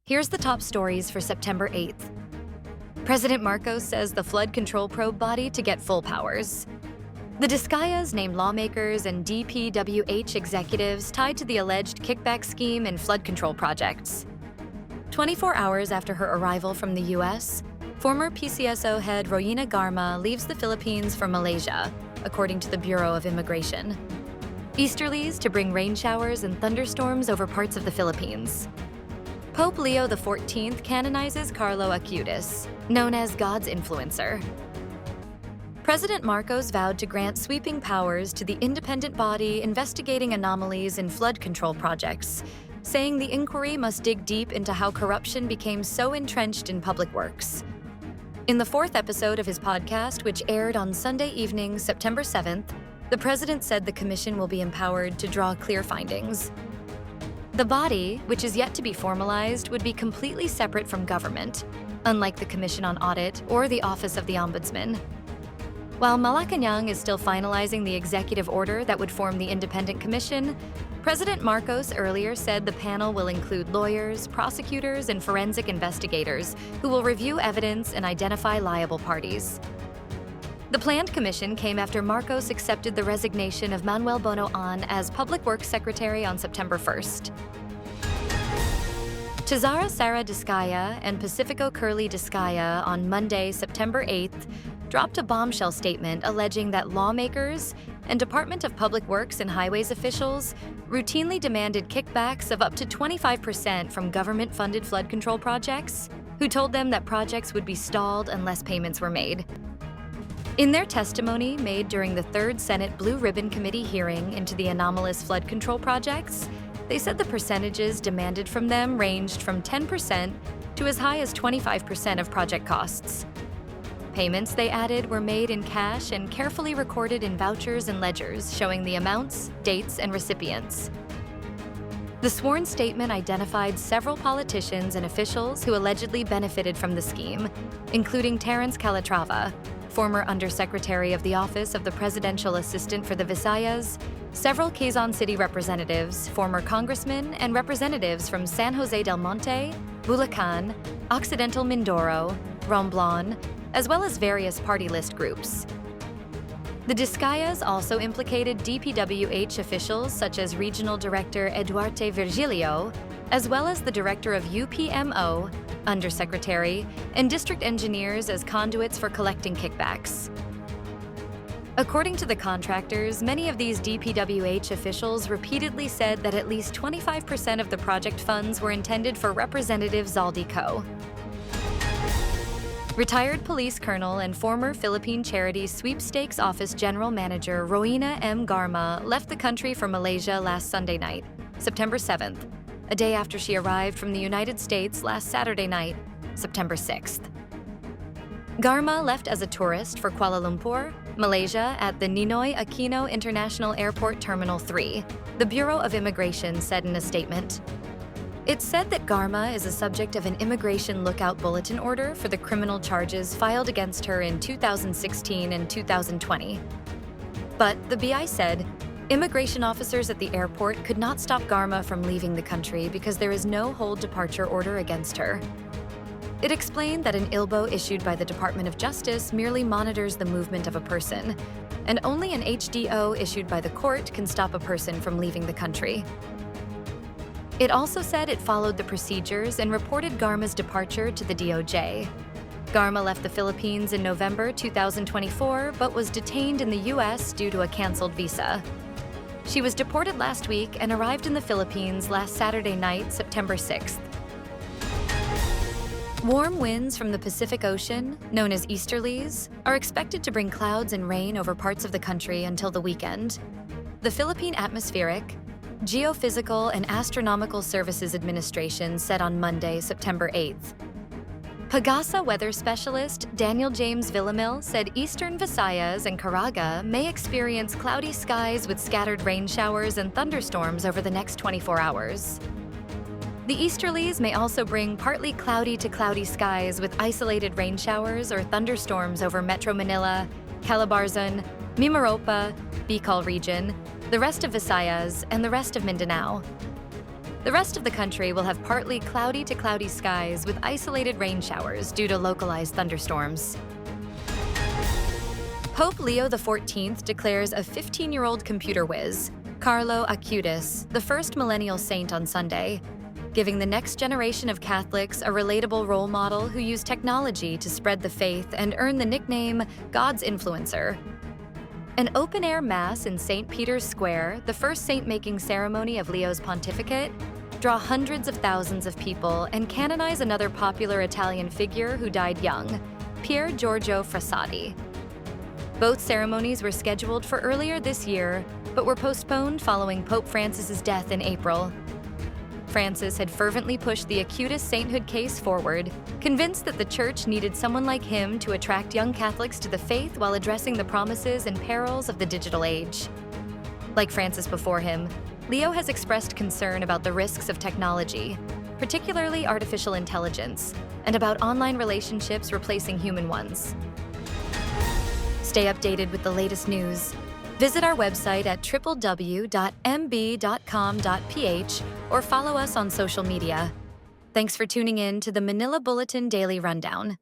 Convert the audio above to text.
Here's the top stories for September 8th. President Marcos says the flood control probe body to get full powers. The Discayas named lawmakers and DPWH executives tied to the alleged kickback scheme in flood control projects. 24 hours after her arrival from the U.S., former PCSO head Royina Garma leaves the Philippines for Malaysia, according to the Bureau of Immigration. Easterlies to bring rain showers and thunderstorms over parts of the Philippines. Pope Leo XIV canonizes Carlo Acutis, known as God's influencer. President Marcos vowed to grant sweeping powers to the independent body investigating anomalies in flood control projects, saying the inquiry must dig deep into how corruption became so entrenched in public works. In the fourth episode of his podcast, which aired on Sunday evening, September 7th, the president said the commission will be empowered to draw clear findings. The body, which is yet to be formalized, would be completely separate from government, unlike the Commission on Audit or the Office of the Ombudsman. While Malacanang is still finalizing the executive order that would form the independent commission, President Marcos earlier said the panel will include lawyers, prosecutors, and forensic investigators who will review evidence and identify liable parties. The planned commission came after Marcos accepted the resignation of Manuel Bonoan as Public Works Secretary on September 1st. Tizara Sara Discaya and Pacifico Curly Discaya on Monday, September 8th, dropped a bombshell statement alleging that lawmakers and Department of Public Works and Highways officials routinely demanded kickbacks of up to 25% from government-funded flood control projects, who told them that projects would be stalled unless payments were made. In their testimony made during the Third Senate Blue Ribbon Committee hearing into the anomalous flood control projects, they said the percentages demanded from them ranged from 10% to as high as 25% of project costs. Payments, they added, were made in cash and carefully recorded in vouchers and ledgers showing the amounts, dates, and recipients. The sworn statement identified several politicians and officials who allegedly benefited from the scheme, including Terence Calatrava, former Undersecretary of the Office of the Presidential Assistant for the Visayas, several Quezon City representatives, former congressmen, and representatives from San Jose del Monte, Bulacan, Occidental Mindoro, Romblon, as well as various party list groups. The Discayas also implicated DPWH officials such as Regional Director Eduarte Virgilio, as well as the Director of UPMO, Undersecretary, and District Engineers as conduits for collecting kickbacks. According to the contractors, many of these DPWH officials repeatedly said that at least 25% of the project funds were intended for Representative Zaldi Co. Retired police colonel and former Philippine Charities Sweepstakes Office General Manager Royina Garma left the country for Malaysia last Sunday night, September 7th, a day after she arrived from the United States last Saturday night, September 6th. Garma left as a tourist for Kuala Lumpur, Malaysia at the Ninoy Aquino International Airport Terminal 3, the Bureau of Immigration said in a statement. It said that Garma is a subject of an immigration lookout bulletin order for the criminal charges filed against her in 2016 and 2020. But the BI said, immigration officers at the airport could not stop Garma from leaving the country because there is no hold departure order against her. It explained that an ILBO issued by the Department of Justice merely monitors the movement of a person, and only an HDO issued by the court can stop a person from leaving the country. It also said it followed the procedures and reported Garma's departure to the DOJ. Garma left the Philippines in November 2024, but was detained in the U.S. due to a canceled visa. She was deported last week and arrived in the Philippines last Saturday night, September 6th. Warm winds from the Pacific Ocean, known as Easterlies, are expected to bring clouds and rain over parts of the country until the weekend. The Philippine Atmospheric, Geophysical and Astronomical Services Administration said on Monday, September 8th. Pagasa weather specialist Daniel James Villamil said eastern Visayas and Caraga may experience cloudy skies with scattered rain showers and thunderstorms over the next 24 hours. The Easterlies may also bring partly cloudy to cloudy skies with isolated rain showers or thunderstorms over Metro Manila, Calabarzon, Mimaropa, Bicol region, the rest of Visayas, and the rest of Mindanao. The rest of the country will have partly cloudy to cloudy skies with isolated rain showers due to localized thunderstorms. Pope Leo XIV declares a 15-year-old computer whiz, Carlo Acutis, the first millennial saint on Sunday, giving the next generation of Catholics a relatable role model who used technology to spread the faith and earn the nickname God's Influencer. An open-air mass in St. Peter's Square, the first saint-making ceremony of Leo's pontificate, draw hundreds of thousands of people and canonize another popular Italian figure who died young, Pier Giorgio Frassati. Both ceremonies were scheduled for earlier this year, but were postponed following Pope Francis's death in April. Francis had fervently pushed the Acutis sainthood case forward, convinced that the Church needed someone like him to attract young Catholics to the faith while addressing the promises and perils of the digital age. Like Francis before him, Leo has expressed concern about the risks of technology, particularly artificial intelligence, and about online relationships replacing human ones. Stay updated with the latest news. Visit our website at www.mb.com.ph or follow us on social media. Thanks for tuning in to the Manila Bulletin Daily Rundown.